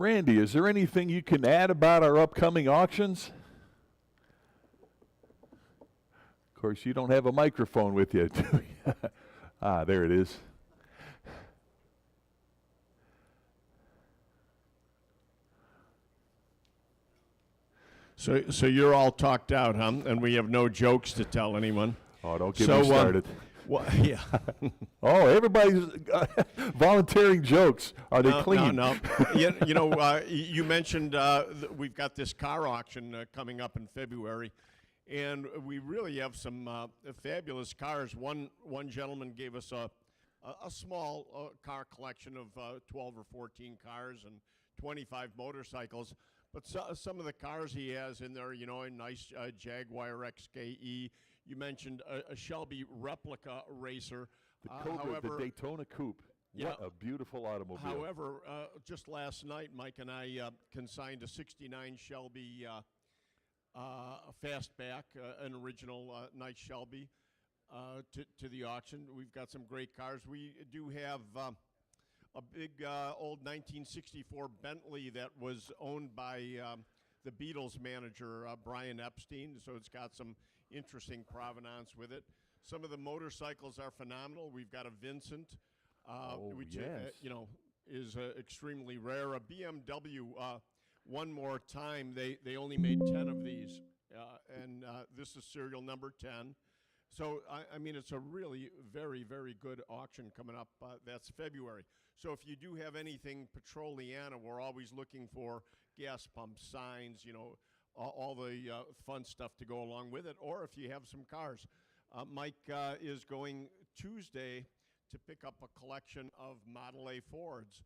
Randy, is there anything you can add about our upcoming auctions? Of course, you don't have a microphone with you, do you? Ah, there it is. So you're all talked out, huh? And we have no jokes to tell anyone. Oh, don't get me started. Well, yeah. Oh, everybody's volunteering jokes. Are they clean? No. You mentioned we've got this car auction coming up in February, and we really have some fabulous cars. One gentleman gave us a small car collection of 12 or 14 cars and 25 motorcycles. But some of the cars he has in there, a nice Jaguar XKE. You mentioned a Shelby replica racer. The Cobra, the Daytona Coupe. What a beautiful automobile. However, just last night, Mike and I consigned a 69 Shelby Fastback, an original nice Shelby, to the auction. We've got some great cars. We do have a big old 1964 Bentley that was owned by the Beatles manager, Brian Epstein, so it's got some interesting provenance with it. Some of the motorcycles are phenomenal. We've got a Vincent, which is extremely rare. A BMW, one more time, they only made 10 of these, and this is serial number 10. So, I mean, it's a really very, very good auction coming up. That's February. So if you do have anything Petroliana, we're always looking for gas pumps, signs, all the fun stuff to go along with it. Or if you have some cars. Mike is going Tuesday to pick up a collection of Model A Fords.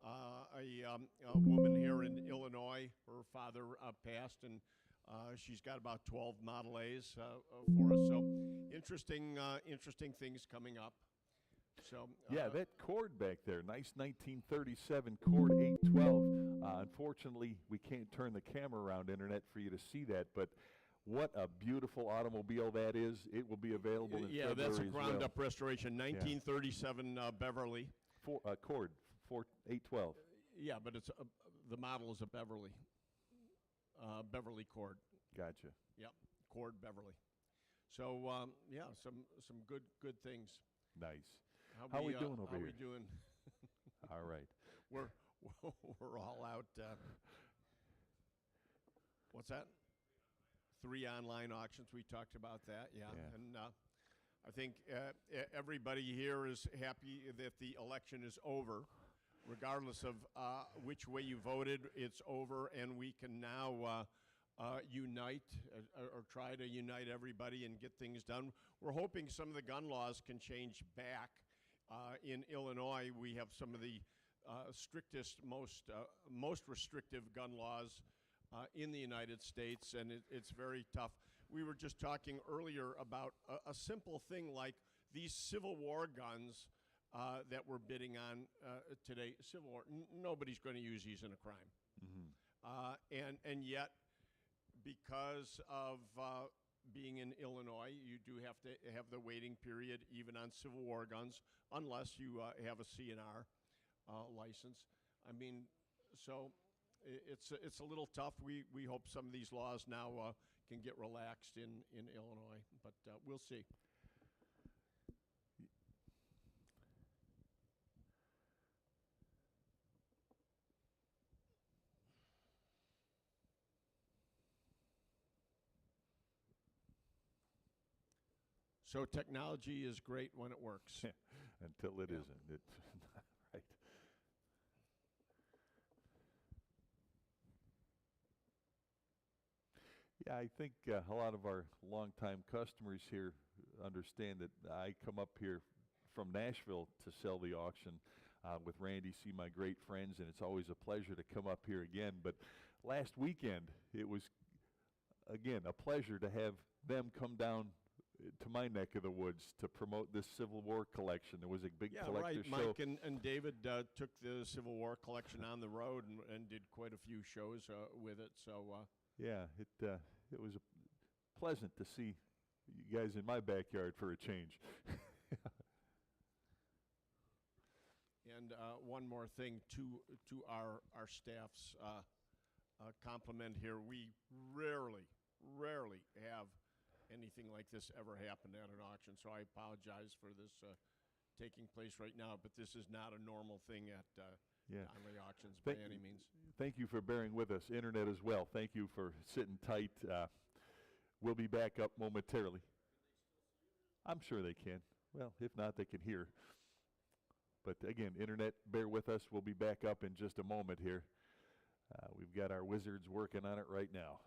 A woman here in Illinois, her father passed, and she's got about 12 Model A's for us. So interesting things coming up. So yeah, that Cord back there, nice 1937 Cord 812. Unfortunately, we can't turn the camera around internet for you to see that, but what a beautiful automobile that is. It will be available in February. Yeah, that's a ground-up restoration, 1937 Beverly. Cord 812. Yeah, but it's the model is a Beverly. Beverly Cord. Gotcha. Yep, Cord Beverly. So some good things. Nice. How are we doing over here? How are we doing? All right. We're all out. What's that? 3 online auctions. We talked about that. Yeah. And I think everybody here is happy that the election is over. Regardless of which way you voted, it's over, and we can now unite or try to unite everybody and get things done. We're hoping some of the gun laws can change back. In Illinois, we have some of the strictest, most restrictive gun laws in the United States, and it's very tough. We were just talking earlier about a simple thing like these Civil War guns that we're bidding on today. Civil War, nobody's going to use these in a crime. Mm-hmm. And yet, because of being in Illinois, you do have to have the waiting period even on Civil War guns, unless you have a CNR license. I mean, so it's a little tough. We hope some of these laws now can get relaxed in Illinois, but we'll see. So technology is great when it works. Until it isn't. It's right. Yeah, I think a lot of our longtime customers here understand that I come up here from Nashville to sell the auction with Randy, see my great friends, and it's always a pleasure to come up here again. But last weekend, it was, again, a pleasure to have them come down to my neck of the woods to promote this Civil War collection. There was a big collector show. Mike and David took the Civil War collection on the road and did quite a few shows with it. So yeah, it was pleasant to see you guys in my backyard for a change. And one more thing to our staff's compliment here. We rarely have anything like this ever happen at an auction. So I apologize for this taking place right now, but this is not a normal thing at Yeah. Donley auctions by any means. Thank you for bearing with us. Internet as well. Thank you for sitting tight. We'll be back up momentarily. I'm sure they can. Well, if not, they can hear. But again, Internet, bear with us. We'll be back up in just a moment here. We've got our wizards working on it right now.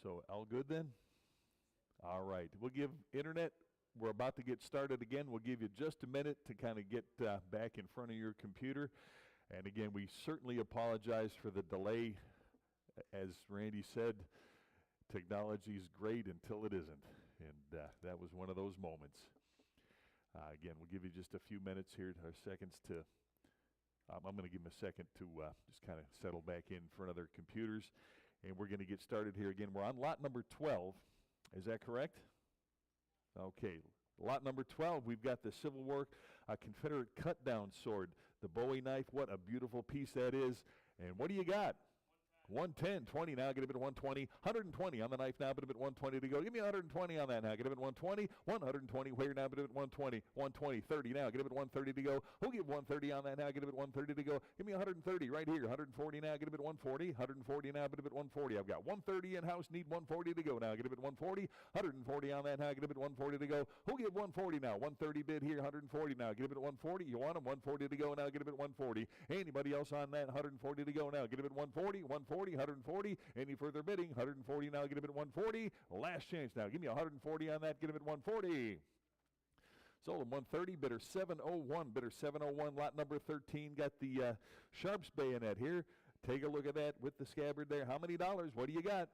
So all good then? All right. We'll give internet. We're about to get started again. We'll give you just a minute to kind of get back in front of your computer. And again, we certainly apologize for the delay. As Randy said, technology is great until it isn't. And that was one of those moments. Again, we'll give you just a few minutes here, or seconds to, I'm going to give them a second to just kind of settle back in front of their computers. And we're going to get started here again. We're on lot number 12. Is that correct? Okay. Lot number 12, we've got the Civil War Confederate cut-down sword. The Bowie knife, what a beautiful piece that is. And what do you got? 110, 20 now, get a bit of 120, 120 on the knife now, but a bit 120 to go. Give me 120 on that now, get a bit 120, 120, where now, but a bit 120, 120, 30 now, get a bit 130 to go. Who'll give 130 on that now, get a bit 130 to go. Give me 130 right here, 140 now, get a bit 140, 140 now, but a bit 140. I've got 130 in-house, need 140 to go now, get a bit 140, 140 on that now, get a bit 140 to go. Who'll give 140 now, 130 bid here, 140 now, get a bit 140. You want them, 140 to go now, get a bit 140. Anybody else on that, 140 to go now, get a bit 140, 140. 140. Any further bidding? 140 now. Get a bit 140. Last chance now. Give me 140 on that. Get a bit 140. Sold him 130. Bidder 701. Bidder 701. Lot number 13. Got the Sharps bayonet here. Take a look at that with the scabbard there. How many dollars? What do you got?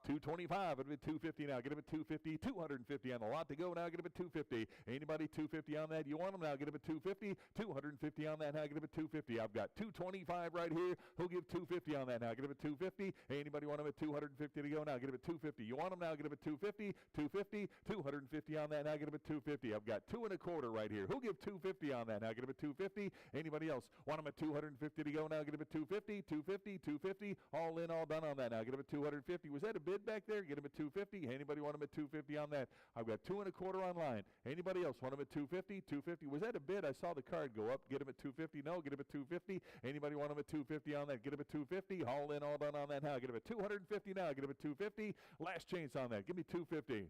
225, it'll be 250 now. Get him at 250, 250 on the lot to go now. Get him at 250. Anybody 250 on that? You want him now? Get him at 250, 250 on that now. Get him at 250. I've got 225 right here. Who'll give 250 on that now? Get him at 250. Anybody want him at 250 to go now? Get him at 250. You want him now? Get him at 250, 250, 250 on that now. Get him at 250. I've got 2 1/4 right here. Who'll give 250 on that now? Get him at 250. Anybody else want him at 250 to go now? Get him at 250, 250, 250. All in, all done on that now. Get him at 250. Was that a bid back there? Get him at 250. Anybody want him at 250 on that? I've got 2 1/4 online. Anybody else want him at 250? 250. Was that a bid? I saw the card go up. Get him at 250. No, get him at 250. Anybody want him at 250 on that? Get him at 250. All in, all done on that now. Get him at 250 now. Get him at 250. Last chance on that. Give me 250.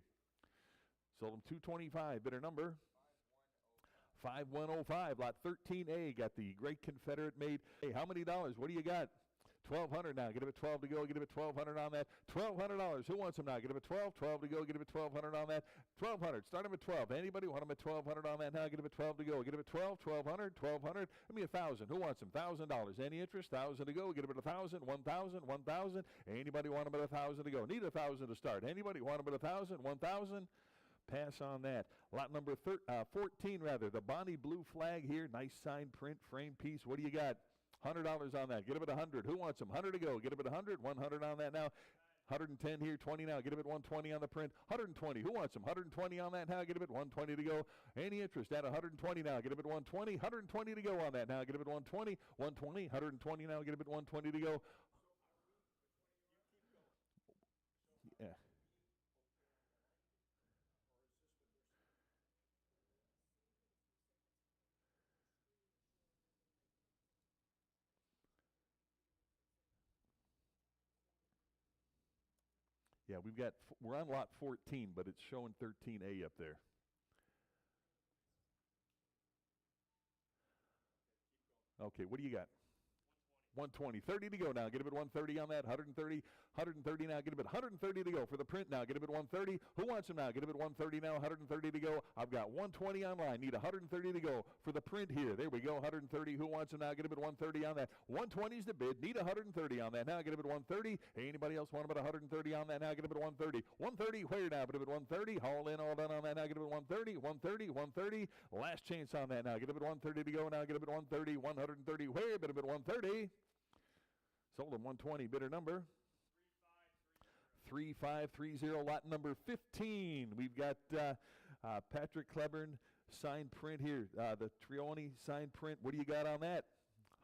Sold him 225. Bidder number 5105. Lot 13A. Got the great Confederate made. Hey, how many dollars? What do you got? 1,200 now. Get him at 12 to go. Get him at 1,200 on that. $1,200. Who wants him now? Get him at 12. 12 to go. Get him at 1,200 on that. 1,200. Start him at 12. Anybody want him at 1,200 on that now? Get him at 12 to go. Get him at 12. 1,200. 1,200. Give me 1,000. Who wants him? $1,000. Any interest? 1,000 to go. Get him at 1,000. 1,000. 1,000. Anybody want him at 1,000 to go? Need 1,000 to start. Anybody want him at 1,000? 1,000. Pass on that. Lot number 14 rather. The Bonnie blue flag here. Nice sign print frame piece. What do you got? $100 on that. Get him at 100. Who wants them? 100 to go. Get him at 100. 100 on that now. 110 here. 20 now. Get him at 120 on the print. 120. Who wants them? 120 on that now. Get him at 120 to go. Any interest at 120 now? Get him at 120. 120 to go on that now. Get him at 120. 120. 120 now. Get him at 120 to go. Yeah. Yeah, we're on lot 14, but it's showing 13A up there. Okay, what do you got? 120. 30 to go now. Get him at 130 on that. 130. 130 now. Get him at 130 to go for the print now. Get him at 130. Who wants him now? Get him at 130 now. 130 to go. I've got 120 online. Need 130 to go for the print here. There we go. 130. Who wants him now? Get him at 130 on that. 120 is the bid. Need 130 on that now. Get him at 130. Anybody else want him at 130 on that now? Get him at 130. 130. Where now? Get him at 130. All in, all done on that now. Get him at 130. 130. 130. Last chance on that now. Get him at 130 to go now. Get him at 130. 130. Where? Get him at 130. Sold him 120. Bidder number 3530. Lot number 15. We've got Patrick Cleburne signed print here. The Trioni signed print. What do you got on that?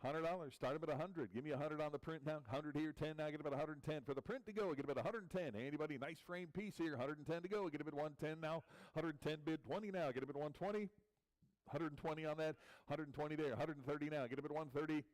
$100. Start him at 100. Give me 100 on the print now. 100 here. 10 now. Get him at 110 for the print to go. Get him at 110. Anybody? Nice frame piece here. 110 to go. Get him at 110 now. 110 bid. 20 now. Get him at 120. 120 on that. 120 there. 130 now. Get him at 130.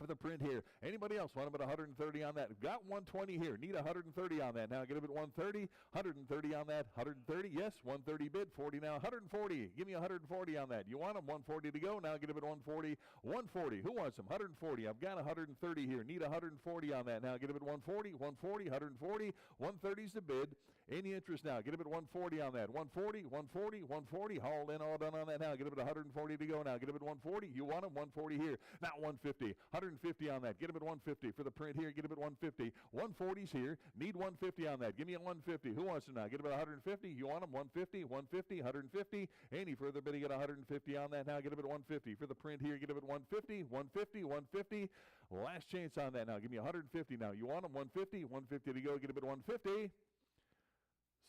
for the print here. Anybody else want them at 130 on that? Got 120 here. Need 130 on that. Now get them at 130. 130 on that. 130. Yes, 130 bid. 40 now. 140. Give me 140 on that. You want them? 140 to go. Now get them at 140. 140. Who wants them? 140. I've got 130 here. Need 140 on that. Now get them at 140. 140. 140. 130 is the bid. Any interest now? Get them at 140 on that. 140, 140, 140. Haul in, all done on that now. Get them at 140 to go now. Get them at 140. You want them? 140 here. Now 150. 150 on that. Get them at 150 for the print here. Get them at 150. 140's here. Need 150 on that. Give me a 150. Who wants them now? Get them at 150. You want them? 150, 150, 150. Any further bidding at 150 on that now? Get them at 150 for the print here. Get them at 150, 150, 150. Last chance on that now. Give me 150 now. You want them? 150, 150 to go. Get them at 150.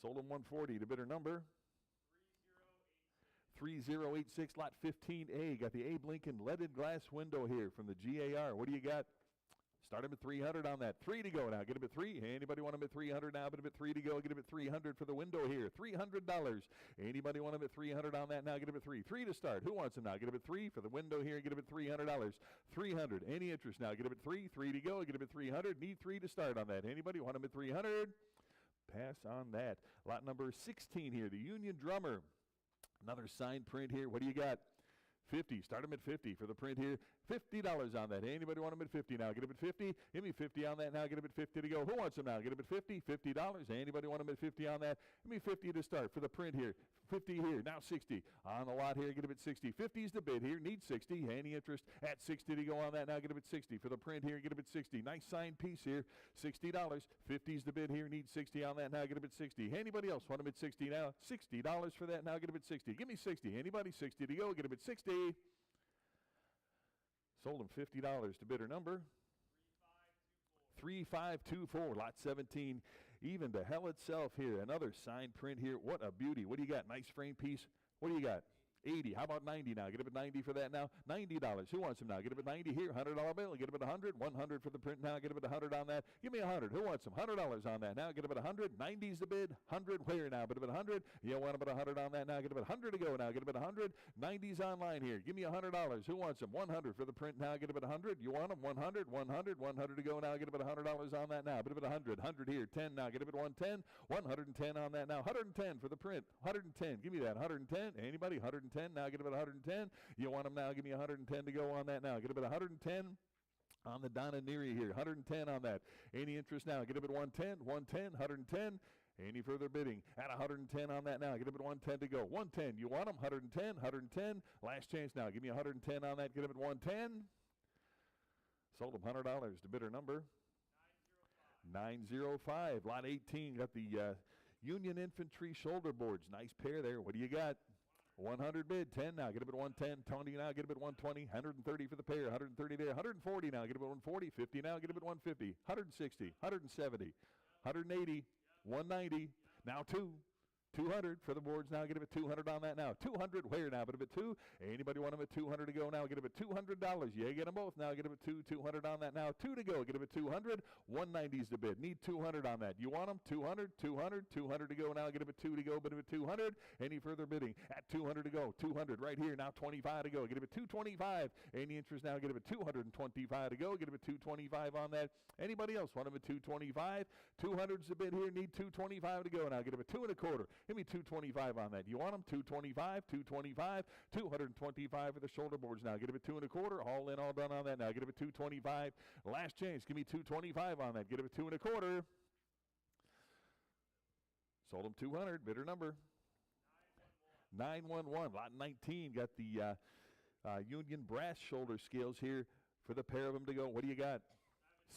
Sold them 140 to bidder number 3086, lot 15A. Got the Abe Lincoln leaded glass window here from the GAR. What do you got? Start him at 300 on that. 3 to go now. Get him at 3. Anybody want him at 300 now? Bid him at 3 to go. Get him at 300 for the window here. $300. Anybody want him at 300 on that now? Get him at 3. 3 to start. Who wants him now? Get him at 3 for the window here. Get him at $300. 300. Any interest now? Get him at 3. 3 to go. Get him at 300. Need 3 to start on that. Anybody want him at 300? Pass on that. Lot number 16 here, the Union Drummer. Another signed print here. What do you got? 50. Start them at 50 for the print here. $50 on that. Anybody want them at 50 now? Get them at 50. Give me 50 on that now. Get them at 50 to go. Who wants them now? Get them at 50. $50. Anybody want them at 50 on that? Give me 50 to start for the print here. 50 here. Now 60. On the lot here. Get them at 60. 50 is the bid here. Need 60. Any interest at 60 to go on that now? Get them at 60 for the print here. Get them at 60. Nice signed piece here. $60. 50 is the bid here. Need 60 on that now. Get them at 60. Anybody else want them at 60 now? $60 for that now. Get them at 60. Give me 60. Anybody? 60 to go. Get them at 60. Sold them $50 to bidder number 3524. Lot 17. Even to hell itself here. Another signed print here. What a beauty. What do you got? Nice frame piece. What do you got? 80. How about 90 now? Get up at 90 for that now. $90. Who wants them now? Get up at 90 here. $100 bill. Get up at 100. 100 for the print now. Get up at 100 on that. Give me 100. Who wants them? $100 on that now. Get up at 100. 90's the bid. 100 where now? Get up at 100. You want them at 100 on that now. Get up at 100 to go now. Get up at 100. 90's online here. Give me $100. Who wants them? 100 for the print now. Get up at 100. You want them? 100. 100. 100 to go now. Get up at $100 on that now. Get up at 100. 100 here. 10 now. Get up at 110. 110 on that now. 110 for the print. 110. Give me that. 110. Anybody? 110 now. Get up at 110. You want them now? Give me 110 to go on that now. Get up at 110 on the Donna Neary here. 110 on that. Any interest now? Get up at 110. 110. 110. Any further bidding at 110 on that now? Get up at 110 to go. 110. You want them? 110. 110. Last chance now. Give me 110 on that. Get up at 110. Sold them $100 to bidder number 905. Lot 18. Got the Union Infantry shoulder boards. Nice pair there. What do you got? 100 bid, 10 now. Get up at 110. Tony now. Get up at 120. 130 for the pair. 130 there. 140 now. Get up at 140. 50 now. Get up at 150. 160. 170. 180. 190. Now 200 for the boards now. Get up at 200 on that now. 200 where now? But up at 2. Anybody want them at 200 to go now? Get up at $200. Yeah, get them both now. Get up at 200 on that now. 2 to go. Get up at 200. 190 is the bid. Need 200 on that. You want them? 200, 200, 200 to go now. Get up at 2 to go. But up at 200. Any further bidding? At 200 to go. 200 right here now. 25 to go. Get up at 225. Any interest now? Get up at 225 to go. Get up at 225 on that. Anybody else want them at 225? 200's the bid here. Need 225 to go now. Get up at 2 1/4. Give me 225 on that. You want them? 225, 225, 225 for the shoulder boards now. Get up at 2 1/4. All in, all done on that now. Get up at 225. Last chance. Give me 225 on that. Get up at 2 1/4. Sold them 200. Bidder number 911. Lot 19. Got the Union brass shoulder scales here for the pair of them to go. What do you got?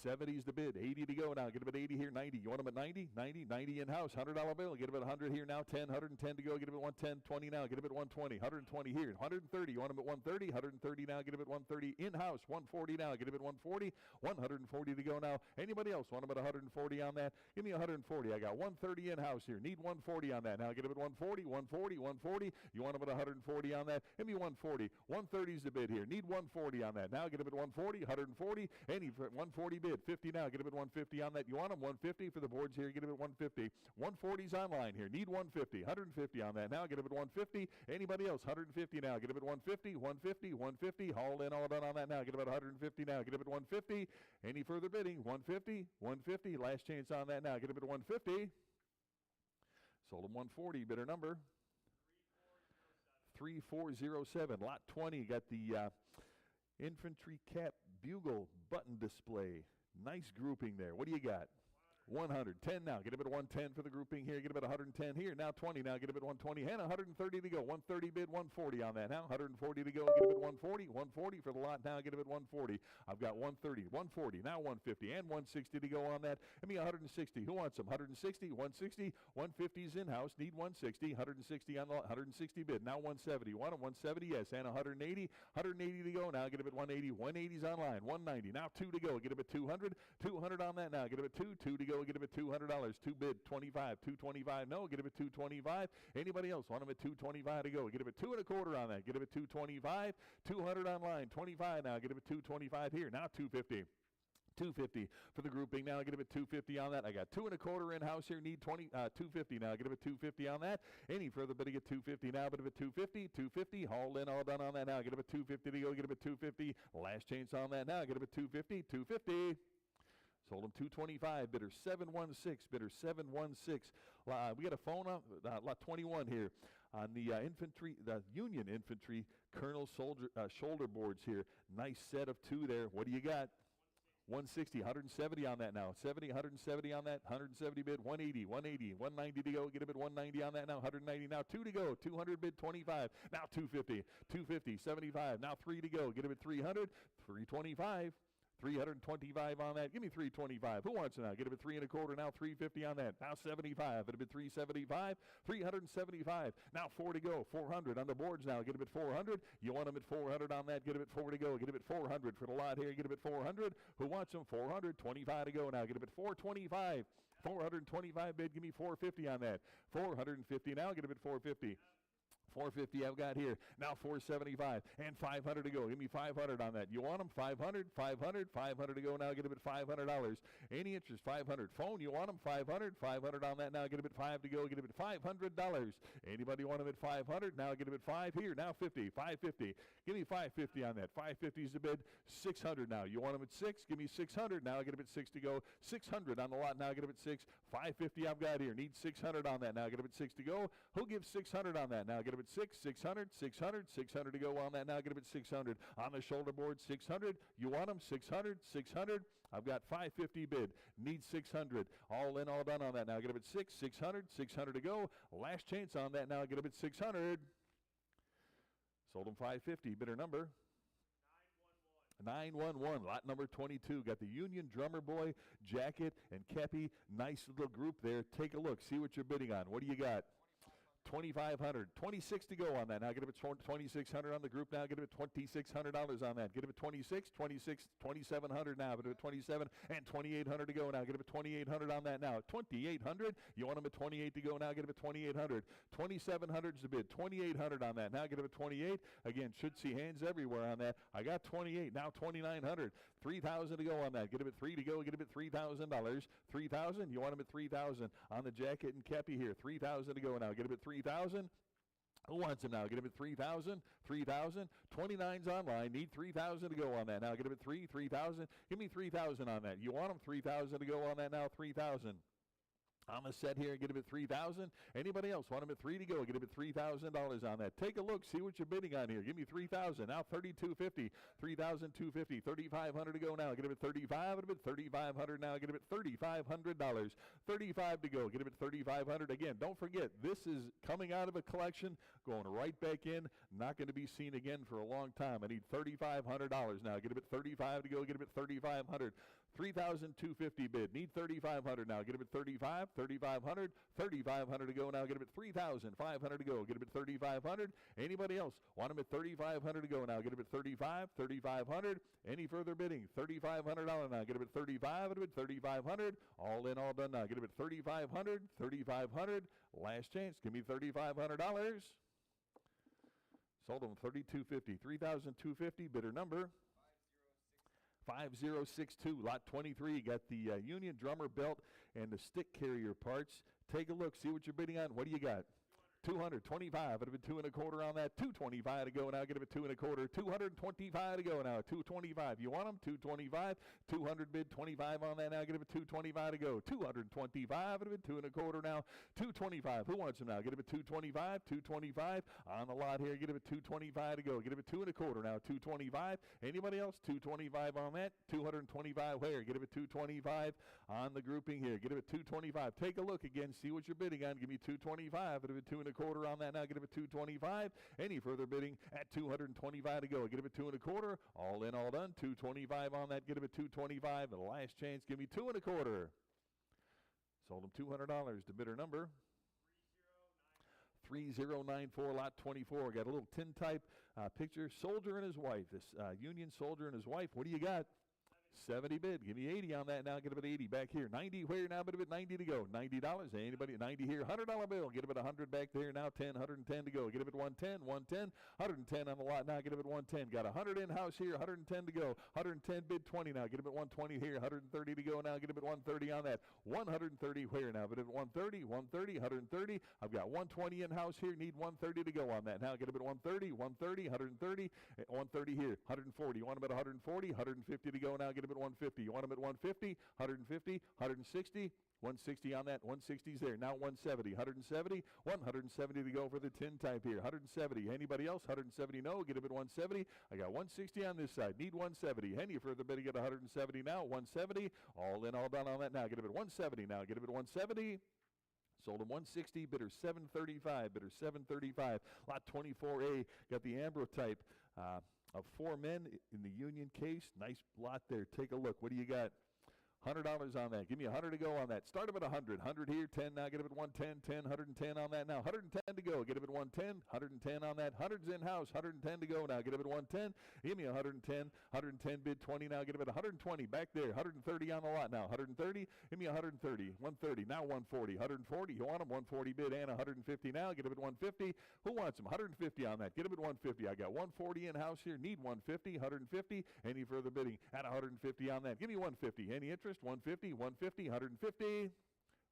70's the bid. 80 to go now. Get them at 80 here. 90. You want them at 90? 90. 90 in-house. $100 bill. Get them at 100 here now. 10. 110 to go. Get them at 110. 20 now. Get them at 120. 120 here. 130. You want them at 130? 130 now. Get them at 130 in-house. 140 now. Get them at 140. 140 to go now. Anybody else want them at 140 on that? Give me 140. I got 130 in-house here. Need 140 on that. Now get them at 140. 140. 140. You want them at 140 on that? Give me 140. 130 is the bid here. Need 140 on that. Now get them at 140. 140. Any 140 bid bid. 50 now. Get him at 150 on that. You want him? 150 for the boards here. Get him at 150. 140's online here. Need 150. 150 on that now. Get him at 150. Anybody else? 150 now. Get him at 150. 150. 150. Hauled in, all done on that now. Get him at 150 now. Get him at 150. Any further bidding? 150. 150. Last chance on that now. Get him at 150. Sold him 140. Bidder number 3407. Lot 20. Got the infantry cap bugle button display. Nice grouping there. What do you got? 110 now. Get him at 110 for the grouping here. Get him at 110 here. Now 20 now. Get him at 120 and 130 to go. 130 bid, 140 on that now. 140 to go. Get him at 140. 140 for the lot now. Get him at 140. I've got 130, 140, now 150 and 160 to go on that. Give me 160. Who wants them? 160, 160, 150's in-house. Need 160. 160 on the 160 bid. Now 170. Want them? 170, yes. And 180. 180 to go now. Get him at 180. 180's online. 190. Now 2 to go. Get him at 200. 200 on that now. Get him at 2. 2 to go. Get him at $200. 2 bid, 25. 225. No, get him at 225. Anybody else want him at 225 to go? Get him at 2 1/4 on that. Get him at 225. 200 online. 25 now. Get him at 225 here. Now 250. 250 for the grouping now. Get him at 250 on that. I got 2 1/4 in-house here. Need 250 now. Get him at 250 on that. Any further bidding at 250 now. But if at 250, 250, hauled in, all done on that now. Get him at 250 to go. Get him at 250. Last chance on that now. Get him at 250. 250. Sold him 225. Bidder 716. Bidder 716. We got a phone up, lot 21 here on the infantry, the Union Infantry Colonel shoulder boards here. Nice set of 2 there. What do you got? 160, 170 on that now. 70, 170 on that. 170 bid, 180, 180, 190 to go. Get him at 190 on that now. 190 now. 2 to go. 200 bid, 25. Now 250, 250, 75. Now 3 to go. Get him at 300, 325. 325 on that. Give me 325. Who wants it now? Get him at 3 1/4. Now 350 on that. Now 75. It'll be 375. 375. Now 4 to go. 400 on the boards now. Get him at 400. You want him at 400 on that. Get him at 4 to go. Get him at 400 for the lot here. Get him at 400. Who wants him? 400. 25 to go now. Get him at 425. 425 bid. Give me 450 on that. 450 now. Get him at 450. 450 I've got here. Now 475 and 500 to go. Give me 500 on that. You want them? 500, 500, 500 to go now. Get them at $500. Any interest? 500. Phone, you want them? 500, 500 on that now. Get them at 5 to go. Get them at $500. Anybody want them at 500? Now get them at 5 here. Now 50, 550. Give me 550 on that. 550 is the bid. 600 now. You want them at 6? Give me 600 now. Get them at 6 to go. 600 on the lot now. Get them at 6. 550 I've got here. Need 600 on that now. Get them at 6 to go. Who gives 600 on that now? Get them at 6, 600, 600, 600 to go on that now. Get him at 600. On the shoulder board, 600. You want him? 600, 600. I've got 550 bid. Need 600. All in, all done on that now. Get him at 6, 600, 600 to go. Last chance on that now. Get him at 600. Sold him 550. Bidder number 911. Lot number 22. Got the Union Drummer Boy jacket and kepi. Nice little group there. Take a look. See what you're bidding on. What do you got? 2,500, 26 to go on that. Now get him at 2,600 on the group. Now get him at $2,600 on that. Get him at 26, 26, 2,700 now. Get him at 27 and 2,800 to go now. Get him at 2,800 on that now. 2,800. You want him at 28 to go now. Get him at 2,800. 2,700 is the bid. 2,800 on that. Now get him at 28. Again, should see hands everywhere on that. I got 28. Now 2,900. 3,000 to go on that. Get him at 3 to go. Get him at $3,000. 3,000. You want him at 3,000 on the jacket and kepi here. 3,000 to go now. Get him at 3,000. Who wants him now? Get him at 3,000. 3,000. 29's online. Need 3,000 to go on that now. Get him at 3,000. Give me 3,000 on that. You want him? 3,000 to go on that now. 3,000. On the set here, get him at 3,000. Anybody else want him at 3 to go? Get him at $3,000 on that. Take a look, see what you're bidding on here. Give me 3,000. Now 3,250. 3,250. 3,500 to go now. Get him at 35. Get him at 3,500 now. Get him at $3,500. 35 to go. Get him at 3,500. Again, don't forget, this is coming out of a collection, going right back in. Not going to be seen again for a long time. I need $3,500 now. Get him at 35 to go. Get him at 3,500. 3,250 bid. Need 3,500 now. Get him at 35, 3,500, 3,500 to go now. Get him at 3,500 to go. Get him at 3,500. Anybody else want him at 3,500 to go now? Get him at 35, 3,500. Any further bidding? $3,500 now. Get him at 35. Get him at 3,500. All in, all done now. Get him at 3,500, 3,500. Last chance. Give me $3,500. Sold him 3,250. 3,250. Bidder number 5062, lot 23. You got the Union drummer belt and the stick carrier parts. Take a look, see what you're bidding on. What do you got? 225. It'd have been 2 1/4 on that. 225 to go now. Get it at 2 1/4. 225 to go now. 225. You want them? 225. 200 bid. 25 on that now. Get it at 225 to go. 225. It'd have been 2 1/4 now. 225. Who wants them now? Get it at 225. 225 on the lot here. Get it at 225 to go. Get it at 2 1/4 now. 225. Anybody else? 225 on that. 225 where? Get it at 225 on the grouping here. Get it at 225. Take a look again. See what you're bidding on. Give me 225. It'd have been 2 1/4 on that now. Get it at 225. Any further bidding at 225 to go. Get it at 2 1/4. All in, all done. 225 on that. Get it at 225. And the last chance. Give me 2 1/4. Sold them $200 to bidder number 3094, lot 24. Got a little tin type picture. Soldier and his wife. This Union soldier and his wife. What do you got? 70 bid. Give me 80 on that now. Get it at 80 back here. 90 where now? Bid at 90 to go. $90. Anybody? 90 here. $100 bill. Get it at 100 back there now. 10, 110 to go. Get it at 110, 110, 110 on the lot now. Get it at 110. Got 100 in house here. 110 to go. 110 bid 20 now. Get it at 120 here. 130 to go now. Get it at 130 on that. 130 where now? Bid at 130, 130, 130. I've got 120 in house here. Need 130 to go on that now. Get it at 130, 130, 130, 130 here. 140. You want them at 140, 150 to go now. Get it at 150. You want them at 150, 150, 160, 160 on that. 160's there. Now 170, 170, 170 to go for the tin type here. 170. Anybody else? 170 no. Get it at 170. I got 160 on this side. Need 170. Any further bid, get 170 now. 170. All in, all done on that now. Get it at 170 now. Get it at 170. Sold them 160, bidder 735, bidder 735. Lot 24A, got the Ambro type of 4 men in the Union case. Nice lot there. Take a look. What do you got? $100 on that. Give me 100 to go on that. Start them at 100. 100 here, 10 now. Get them at 110, 10, 110 on that now. 110 to go. Get them at 110, 110 on that. 100's in-house. 110 to go now. Get them at 110. Give me 110, 110 bid 20 now. Get them at 120 back there. 130 on the lot now. 130. Give me 130. 130. Now 140. 140. You want them? 140 bid and 150 now. Get them at 150. Who wants them? 150 on that. Get them at 150. I got 140 in-house here. Need 150. 150. Any further bidding at 150 on that? Give me 150. Any interest? 150, 150, 150,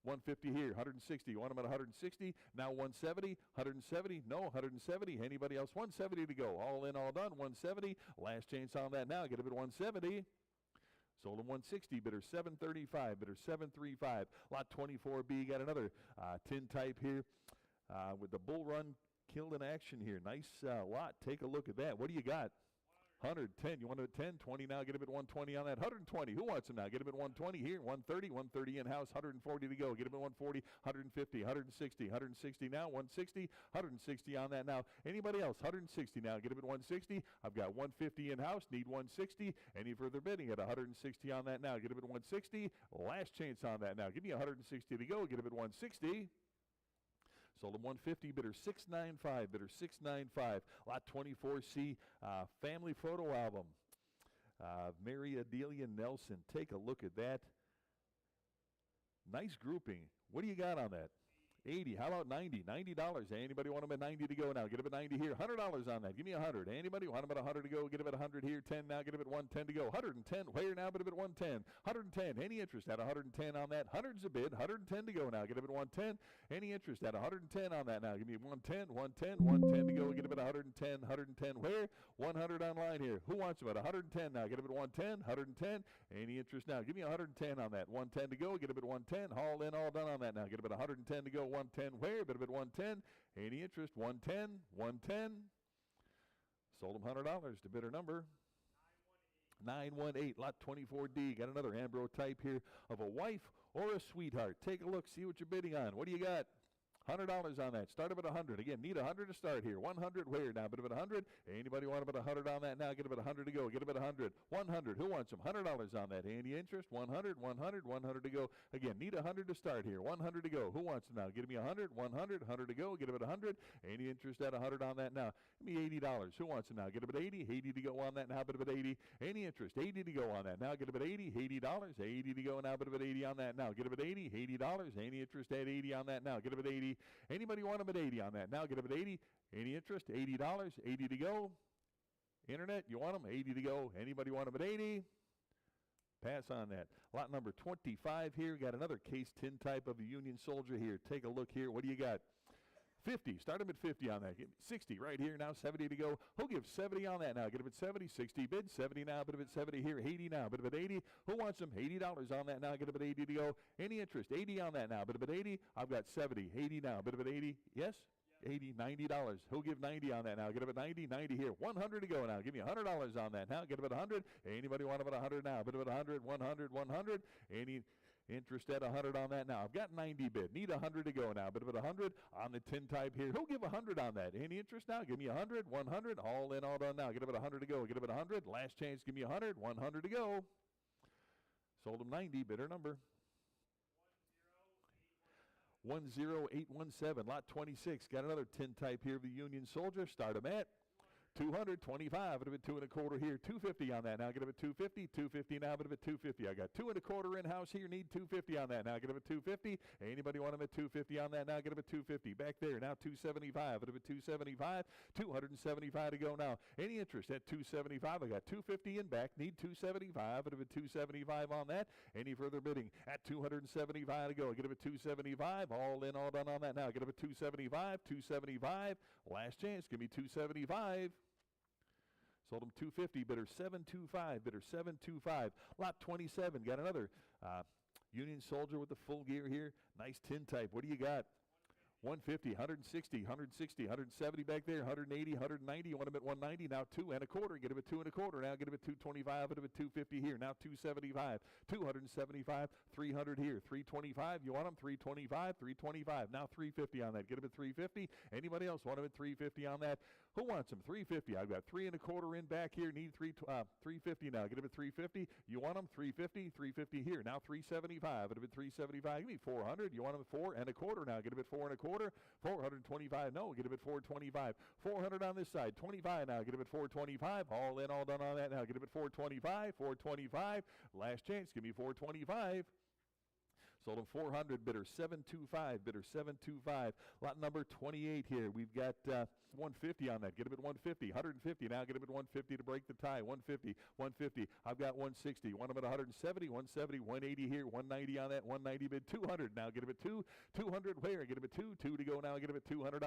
150 here, 160. You want them at 160? Now 170, 170, no, 170. Anybody else? 170 to go. All in, all done. 170. Last chance on that now. Get them at 170. Sold them 160. Bidder 735. Bidder 735. Lot 24B. Got another tin type here with the bull run killed in action here. Nice lot. Take a look at that. What do you got? 110. You want them at 10, 20 now. Get them at 120 on that. 120. Who wants them now? Get them at 120 here. 130, 130 in-house. 140 to go. Get them at 140, 150, 160, 160 now. 160, 160 on that now. Anybody else? 160 now. Get them at 160. I've got 150 in-house. Need 160. Any further bidding at 160 on that now. Get them at 160. Last chance on that now. Give me 160 to go. Get them at 160. Sold them 150, bidder 695, bidder 695. Lot 24C, family photo album. Mary Adelia Nelson. Take a look at that. Nice grouping. What do you got on that? 80. How about 90? $90. Anybody want them at 90 to go now? Get them at 90 here. $100 on that. Give me 100. Anybody want them at 100 to go? Get them at 100 here. 10 now. Get them at 110 to go. 110. Where now? Get them at 110. 110. Any interest at 110 on that? 100's a bid. 110 to go now. Get them at 110. Any interest at 110 on that now? Give me 110, 110, 110 to go. Get them at 110, 110. Where? 100 online here. Who wants them at 110 now? Get them at 110, 110. Any interest now? Give me 110 on that. 110 to go. Get them at 110. All in, all done on that now. Get them at 110 to go. 110 where? Bit of it 110. Any interest? 110, 110. Sold them $100 to bidder number 918. Lot 24D. Got another Ambro type here of a wife or a sweetheart. Take a look. See what you're bidding on. What do you got? $100 on that. Start them at 100. Again, need 100 to start here. 100 where now? Bid of it 100. Anybody want about 100 on that now? Get them at 100 to go. Get them at 100. 100. Who wants them? $100 on that. Any interest? 100, 100, 100 to go. Again, need 100 to start here. 100 to go. Who wants them now? Give me 100, 100, 100 to go. Get them at 100. Any interest at 100 on that now? Give me $80. Who wants them now? Get them at 80. 80 to go on that now. Bid of it 80. Any interest? 80 to go on that now. Get them at 80. $80. 80 to go now. Bid of it 80 on that now. Get them at 80. $80. Any interest at 80 on that now? Get them at 80. Anybody want them at 80 on that now? Get them at 80. Any interest? $80. 80 to go. Internet, you want them? 80 to go. Anybody want them at 80? Pass on that. Lot number 25 here. Got another case tin type of a Union Soldier here. Take a look here. What do you got? 50. Start him at 50 on that. Give me 60 right here now. 70 to go. Who'll give 70 on that now? Get him at 70. 60 bid. 70 now. Bid him at 70 here. 80 now. Bid him at 80. Who wants him? $80 on that now. Get him at 80 to go. Any interest? 80 on that now. Bid him at 80. I've got 70. 80 now. Bid him at 80. Yes? 80, $90. Who'll give 90 on that now? Get him at 90. 90 here. 100 to go now. Give me $100 on that now. Get him at 100. Anybody want him at 100 now? Bid him at 100. 100. 100. Any interest at 100 on that now? I've got 90 bid. Need 100 to go now. Bid him at 100 on the tin type here. Who'll give 100 on that? Any interest now? Give me 100. 100. All in, all done now. Get him at 100 to go. Get him at 100. Last chance. Give me 100. 100 to go. Sold him 90. Bidder number 10817. Lot 26. Got another tin type here of the Union Soldier. Start him at 225. Bit of a 2 1/4 here. 250 on that now. Get him at 250. 250 now. Bit of a 250. I got 2 1/4 in house here. Need 250 on that now. Get him at 250. Anybody want him at 250 on that now? Get him at 250. Back there now. 275. Bit of a 275. 275 to go now. Any interest at 275? I got 250 in back. Need 275. Bit of a 275 on that. Any further bidding at 275 to go? Get him at 275. All in, all done on that now. Get him at 275. 275. Last chance. Give me 275. Sold him 250. Bidder 725. Bidder 725. Lot 27. Got another Union Soldier with the full gear here. Nice tin type. What do you got? 150, 160, 160, 170 back there, 180, 190. You want him at 190. Now 2 1/4. Get him at 2 1/4. Now get him at 225. Get him at 250 here. Now 275, 275, 300 here, 325. You want him 325, 325. Now 350 on that. Get him at 350. Anybody else want him at 350 on that? Who wants him? 350. I've got 3 1/4 in back here. Need 350 now. Get him at 350. You want him 350, 350 here. Now 375. Get him at 375. Give me 400. You want him at 4 1/4 now. Get him at 4 1/4. 425. No, get him at 425. 400 on this side. 25 now. Get him at 425. All in, all done on that now. Get him at 425. 425. Last chance. Give me 425. Sold him 400. Bidder 725. Bidder 725. Lot number 28 here. We've got 150 on that. Get him at 150. 150 now. Get him at 150 to break the tie. 150. 150. I've got 160. Want him at 170. 170. 180 here. 190 on that. 190 bid 200. Now get him at 2. 200 where? Get him at 2. 2 to go now. Get him at $200.